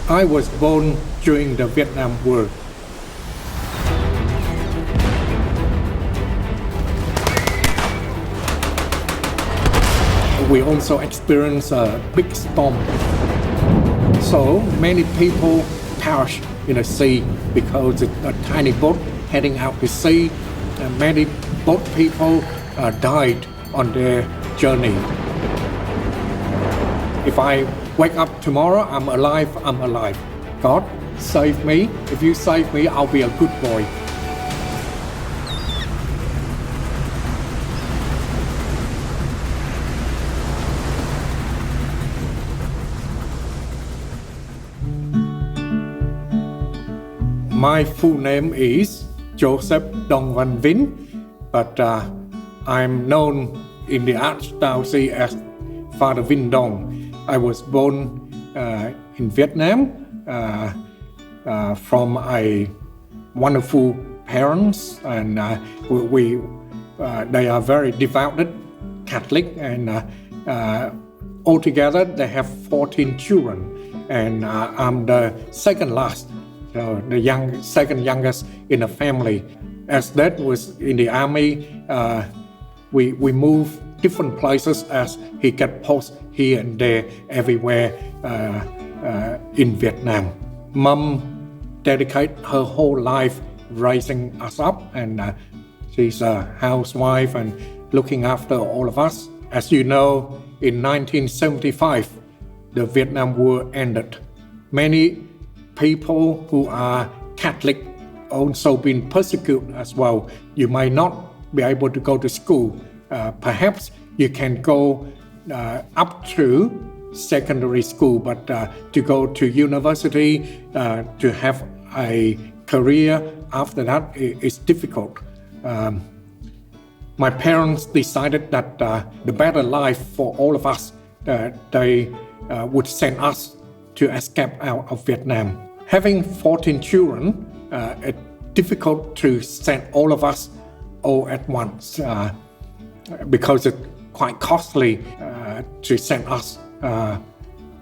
I was born during the Vietnam War. We also experienced a big storm. So many people perished in the sea because it's a tiny boat heading out to sea. Many boat people died on their journey. If I wake up tomorrow, I'm alive. God, save me. If you save me, I'll be a good boy. My full name is Joseph Dong Van Vinh, but I'm known in the Archdiocese as Father Vinh Dong. I was born in Vietnam from a wonderful parents, and they are very devout Catholic, and altogether they have 14 children, and I'm the second last. So the second youngest in the family. As Dad was in the army, we moved different places as he got posts here and there, everywhere in Vietnam. Mom dedicated her whole life raising us up, and she's a housewife and looking after all of us. As you know, in 1975, the Vietnam War ended. Many people who are Catholic also been persecuted as well. You might not be able to go to school. Perhaps you can go up to secondary school, but to go to university, to have a career after that is difficult. My parents decided that the better life for all of us, they would send us to escape out of Vietnam. Having 14 children, it's difficult to send all of us all at once because it's quite costly to send us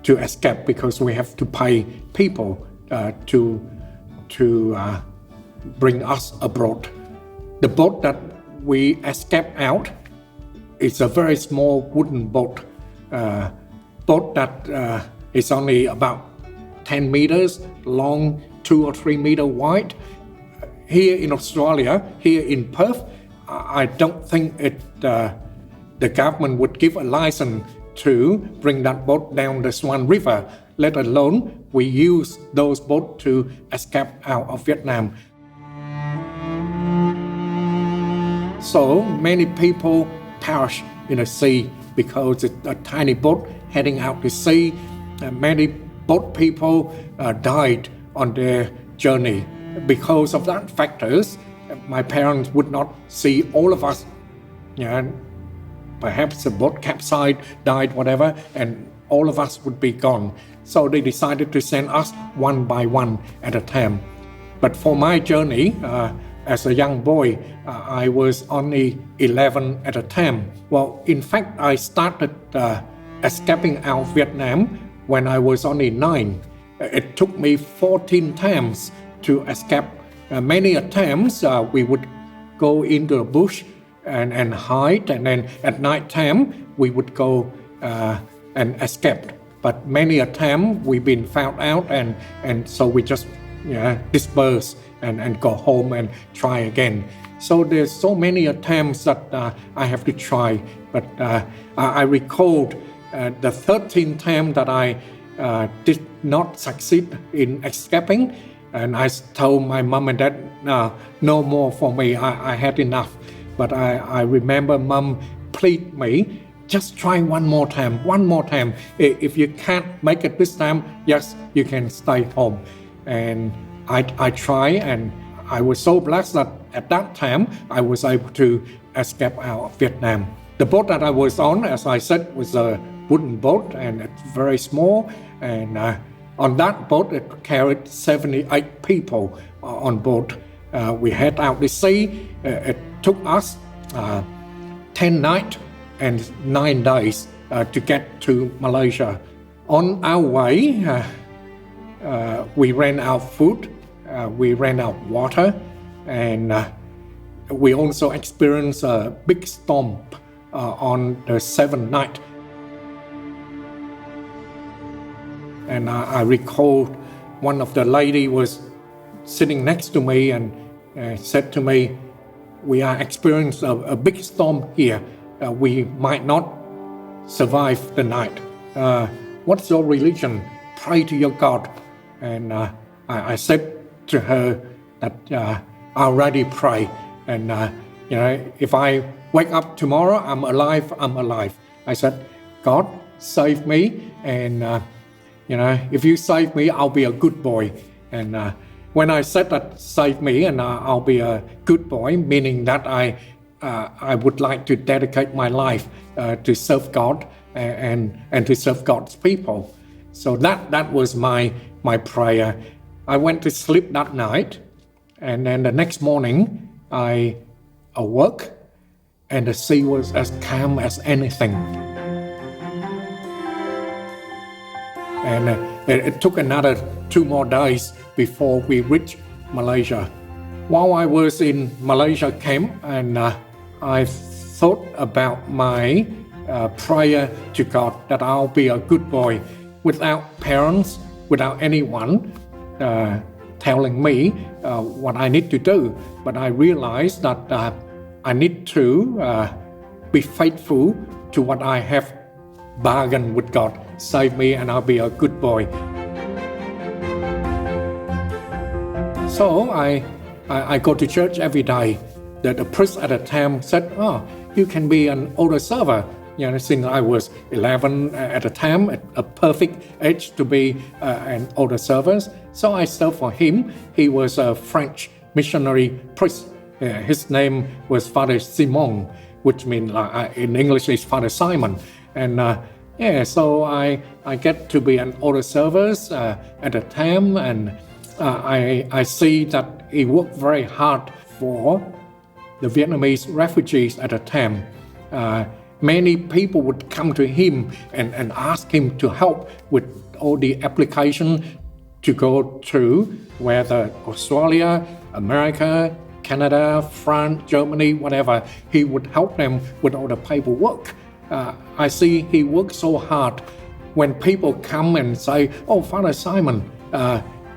to escape, because we have to pay people to bring us abroad. The boat that we escaped out is a very small wooden boat that is only about 10 meters long, 2 or 3 meters wide. Here in Australia, here in Perth, I don't think the government would give a license to bring that boat down the Swan River, let alone we use those boats to escape out of Vietnam. So many people perish in the sea because it's a tiny boat heading out to sea. Many boat people died on their journey. Because of that factors, my parents would not see all of us. Perhaps the boat capsized, died, whatever, and all of us would be gone. So they decided to send us one by one at a time. But for my journey, as a young boy, I was only 11 at a time. Well, in fact, I started escaping out of Vietnam when I was only 9. It took me 14 times to escape. Many times we would go into the bush and hide, and then at night time we would go and escape. But many a time we've been found out, and so we just disperse and go home and try again. So there's so many attempts that I have to try. But I recalled the 13th time that I did not succeed in escaping, and I told my mom and dad, no more for me, I had enough. But I remember mom plead me, just try one more time. If you can't make it this time, yes, you can stay home. And I try, and I was so blessed that at that time I was able to escape out of Vietnam. The boat that I was on, as I said, was a wooden boat, and it's very small. And on that boat, it carried 78 people on board. We head out to sea. It took us 10 nights and 9 days to get to Malaysia. On our way, we ran out of food, we ran out of water, and we also experienced a big storm on the 7th night. And I recall one of the lady was sitting next to me and said to me, "We are experiencing a big storm here. We might not survive the night. What's your religion? Pray to your God." And I said to her that I already pray. And if I wake up tomorrow, I'm alive. I said, "God, save me. And if you save me, I'll be a good boy." And when I said that, save me and I'll be a good boy, meaning that I would like to dedicate my life to serve God and to serve God's people. So that was my prayer. I went to sleep that night, and then the next morning I awoke, and the sea was as calm as anything. And it took another 2 more days before we reached Malaysia. While I was in Malaysia camp, and I thought about my prayer to God that I'll be a good boy without parents, without anyone telling me what I need to do. But I realized that I need to be faithful to what I have bargained with God. Save me and I'll be a good boy. So I go to church every day. The priest at the time said, "Oh, you can be an older server." Since I was 11 at the time, a perfect age to be an older server. So I served for him. He was a French missionary priest. His name was Father Simon, which means in English is Father Simon. And so I get to be an older server at the time, and I see that he worked very hard for the Vietnamese refugees at the time. Many people would come to him and ask him to help with all the application to go through, whether Australia, America, Canada, France, Germany, whatever. He would help them with all the paperwork. I see he worked so hard. When people come and say, "Oh, Father Simon,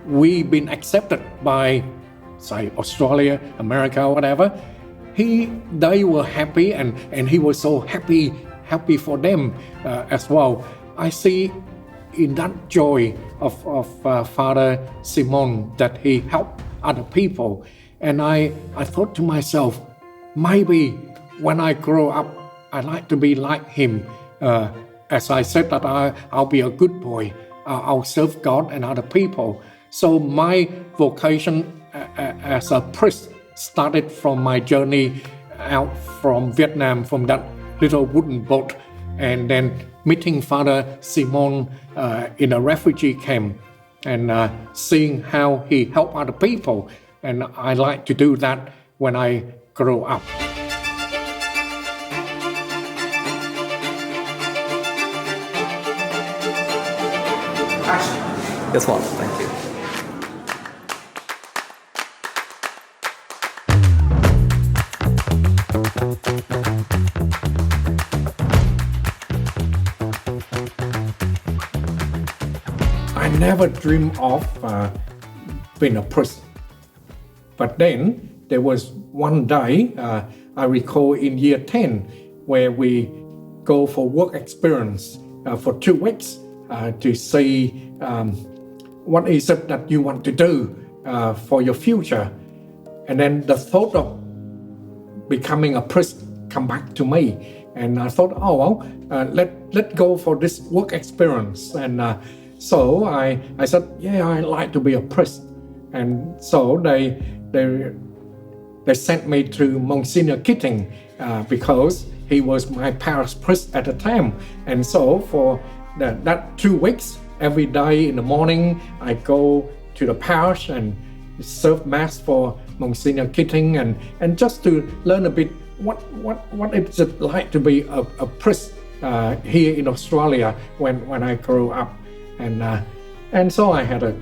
we've been accepted by, say, Australia, America, whatever," they were happy, and he was so happy for them as well. I see in that joy of Father Simon that he helped other people. And I thought to myself, maybe when I grow up, I'd like to be like him. As I said that I'll be a good boy. I'll serve God and other people. So my vocation as a priest started from my journey out from Vietnam, from that little wooden boat, and then meeting Father Simon in a refugee camp, and seeing how he helped other people. And I like to do that when I grow up. Yes, one. Thank you. I never dreamed of being a priest. But then there was one day, I recall in year 10, where we go for work experience for 2 weeks to see what is it that you want to do for your future. And then the thought of becoming a priest come back to me. And I thought, let's go for this work experience. And so I said, I'd like to be a priest. And so they sent me to Monsignor Keating because he was my parish priest at the time. And so for that 2 weeks, every day in the morning, I go to the parish and serve mass for Monsignor Keating, and just to learn a bit what it's like to be a priest here in Australia when I grew up. And so I had a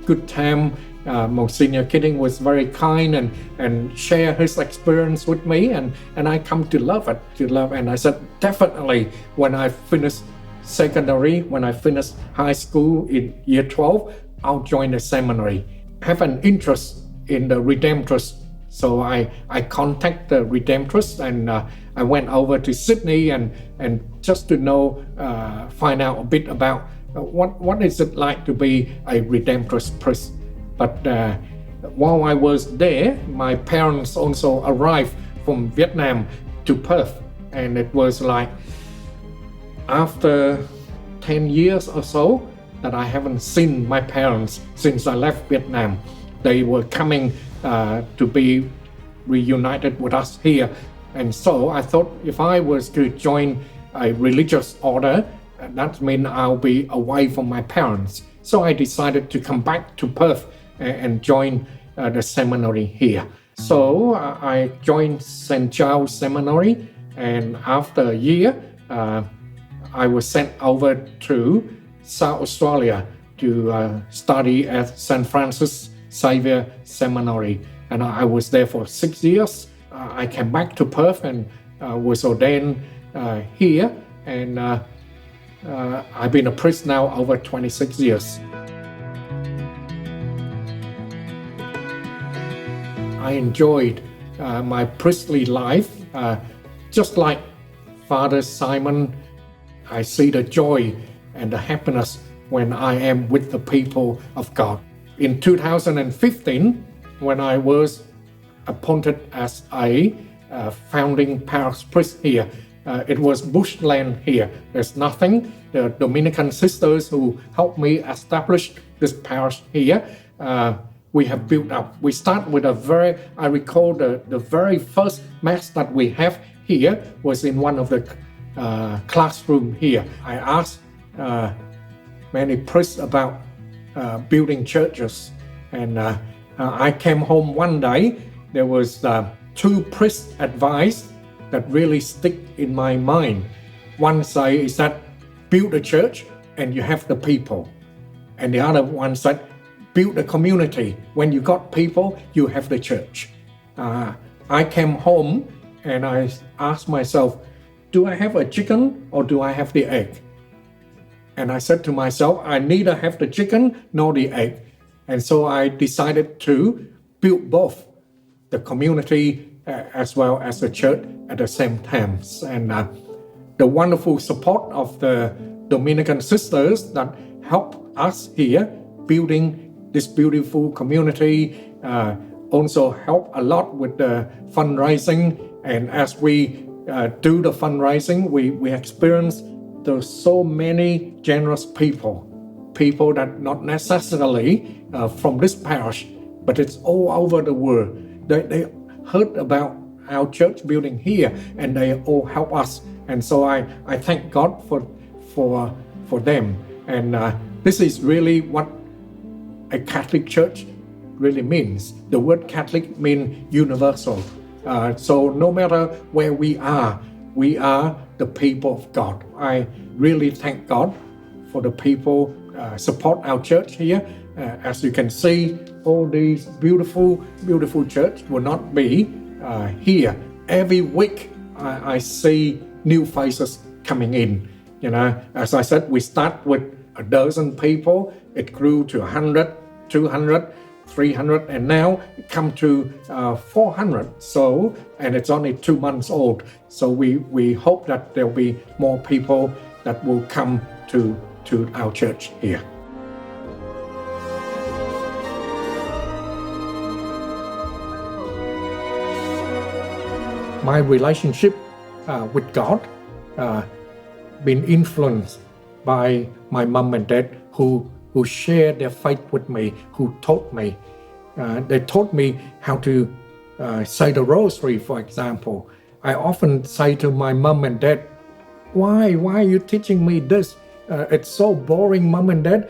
good time. Monsignor Kidding was very kind and share his experience with me, and I come to love it, and I said, definitely when I finish secondary, when I finish high school in year 12, I'll join the seminary. I have an interest in the Redemptorists, so I contact the Redemptorists, and I went over to Sydney and just to know, find out a bit about what is it like to be a Redemptorist priest. But while I was there, my parents also arrived from Vietnam to Perth, and it was like after 10 years or so that I haven't seen my parents since I left Vietnam. They were coming to be reunited with us here, and so I thought if I was to join a religious order, that means I'll be away from my parents. So I decided to come back to Perth and join the seminary here. So I joined St. Giles Seminary, and after a year, I was sent over to South Australia to study at St. Francis Xavier Seminary, and I was there for 6 years. I came back to Perth and was ordained here, and I've been a priest now over 26 years. I enjoyed my priestly life. Just like Father Simon, I see the joy and the happiness when I am with the people of God. In 2015, when I was appointed as a founding parish priest here, it was bushland here. There's nothing. The Dominican sisters who helped me establish this parish here, we have built up. We start with I recall the very first mass that we have here was in one of the classroom here. I asked many priests about building churches, and I came home one day. There was 2 priest advice that really stick in my mind. One say is that build a church and you have the people, and the other one said build a community. When you got people, you have the church. I came home and I asked myself, do I have a chicken or do I have the egg? And I said to myself, I neither have the chicken nor the egg. And so I decided to build both, the community as well as the church at the same time. And the wonderful support of the Dominican sisters that help us here building this beautiful community also help a lot with the fundraising. And as we do the fundraising, we experience there's so many generous people that not necessarily from this parish, but it's all over the world. They heard about our church building here, and they all help us. And so I thank God for them. And this is really what a Catholic church really means. The word Catholic means universal. So no matter where we are the people of God. I really thank God for the people support our church here. As you can see, all these beautiful church will not be here. Every week I see new faces coming in. You know, as I said, we start with a dozen people. It grew to 100, 200, 300, and now it come to 400. So, and it's only 2 months old. So we hope that there'll be more people that will come to our church here. My relationship with God been influenced by my mom and dad who shared their faith with me, who taught me. They taught me how to say the rosary, for example. I often say to my mom and dad, why are you teaching me this? It's so boring, mom and dad.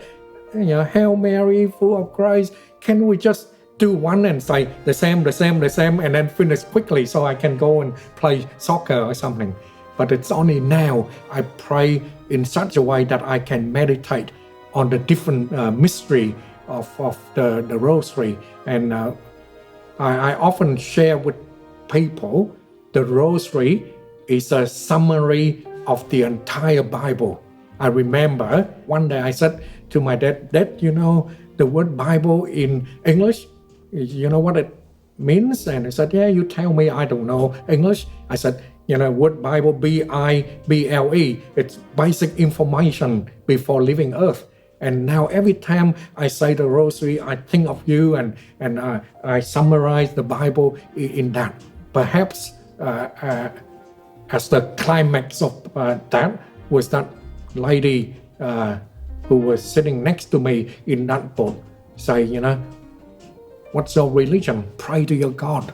You know, Hail Mary, full of grace. Can we just do one and say the same, and then finish quickly so I can go and play soccer or something? But it's only now I pray in such a way that I can meditate on the different mystery of the rosary. And I often share with people the rosary is a summary of the entire Bible. I remember one day I said to my dad, "Dad, you know the word Bible in English, you know what it means?" And he said, "Yeah, you tell me, I don't know English." I said, "You know, word Bible, Bible, it's basic information before leaving earth. And now every time I say the rosary, I think of you and I summarize the Bible in that." Perhaps as the climax of that was that lady who was sitting next to me in that boat say, "You know, what's your religion? Pray to your God."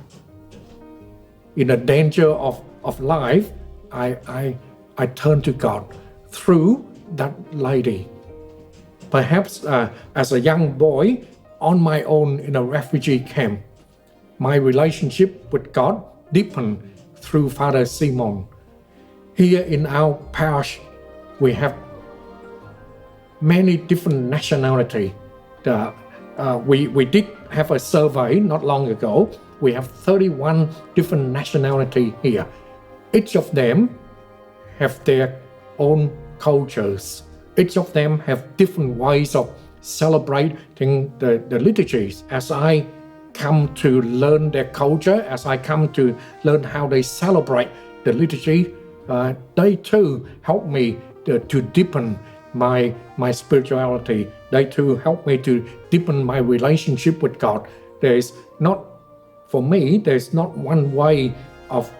In the danger of life, I turned to God through that lady. Perhaps as a young boy on my own in a refugee camp, my relationship with God deepened through Father Simon. Here in our parish, we have many different nationalities. We did have a survey not long ago. We have 31 different nationalities here. Each of them have their own cultures. Each of them have different ways of celebrating the liturgies. As I come to learn their culture, as I come to learn how they celebrate the liturgy, they too help me to deepen my spirituality. They too help me to deepen my relationship with God. There's not one way of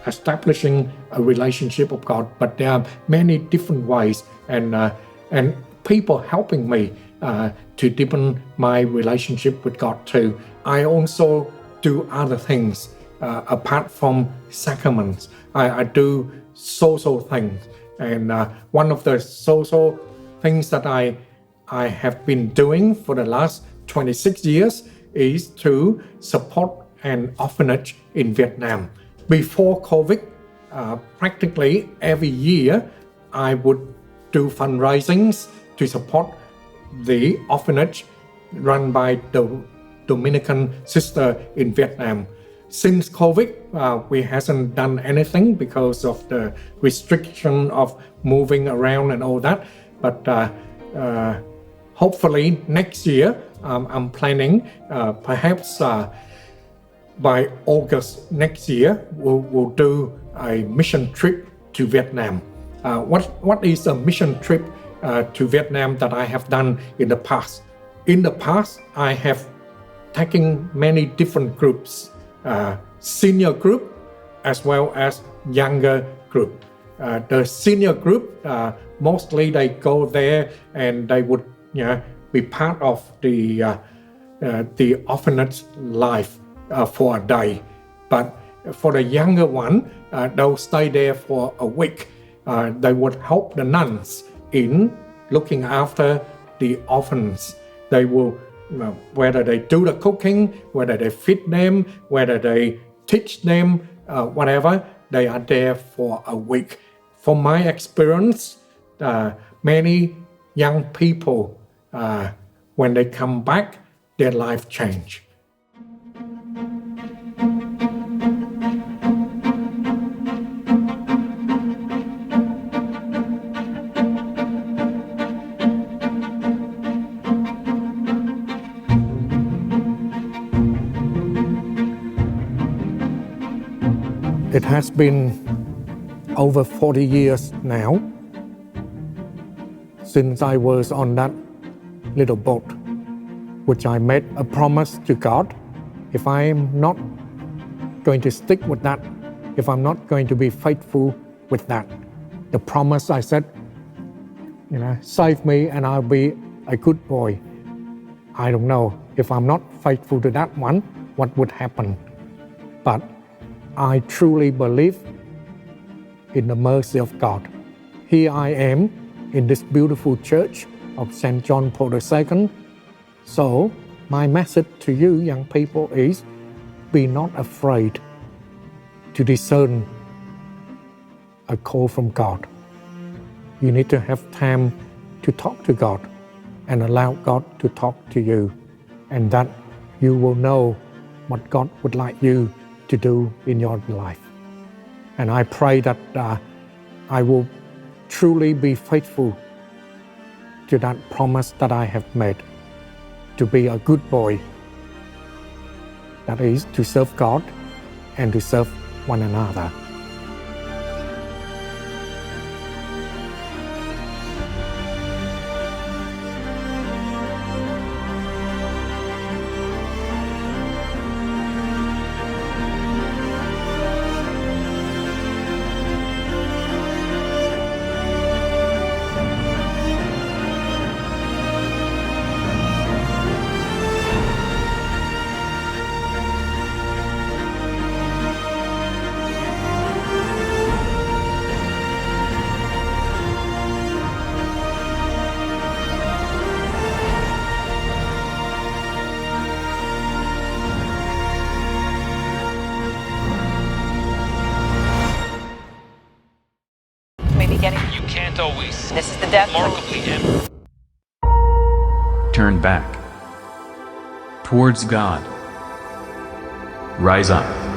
establishing a relationship with God, but there are many different ways, and people helping me to deepen my relationship with God too. I also do other things apart from sacraments. I do social things, and one of the social things that I have been doing for the last 26 years is to support an orphanage in Vietnam. Before COVID, practically every year, I would do fundraisings to support the orphanage run by the Dominican sister in Vietnam. Since COVID, we hasn't done anything because of the restriction of moving around and all that. But hopefully next year, I'm planning perhaps by August next year, we'll do a mission trip to Vietnam. What is a mission trip to Vietnam that I have done in the past? In the past, I have taken many different groups, senior group as well as younger group. The senior group, mostly they go there and they would be part of the orphanage life for a day. But for the younger one, they'll stay there for a week. They would help the nuns in looking after the orphans. They will, whether they do the cooking, whether they feed them, whether they teach them, whatever, they are there for a week. From my experience, many young people, when they come back, their life change. It has been over 40 years now since I was on that little boat, which I made a promise to God. If I am not going to stick with that, if I'm not going to be faithful with that, the promise I said, save me and I'll be a good boy. I don't know if I'm not faithful to that one, what would happen. But I truly believe in the mercy of God. Here I am in this beautiful church of St. John Paul II. So my message to you young people is, be not afraid to discern a call from God. You need to have time to talk to God. and allow God to talk to you, and that you will know what God would like you to do in your life. And I pray that I will truly be faithful to that promise that I have made, to be a good boy, that is, to serve God and to serve one another. You can't always. This is the depth. Remarkably Turn back towards God. Rise up.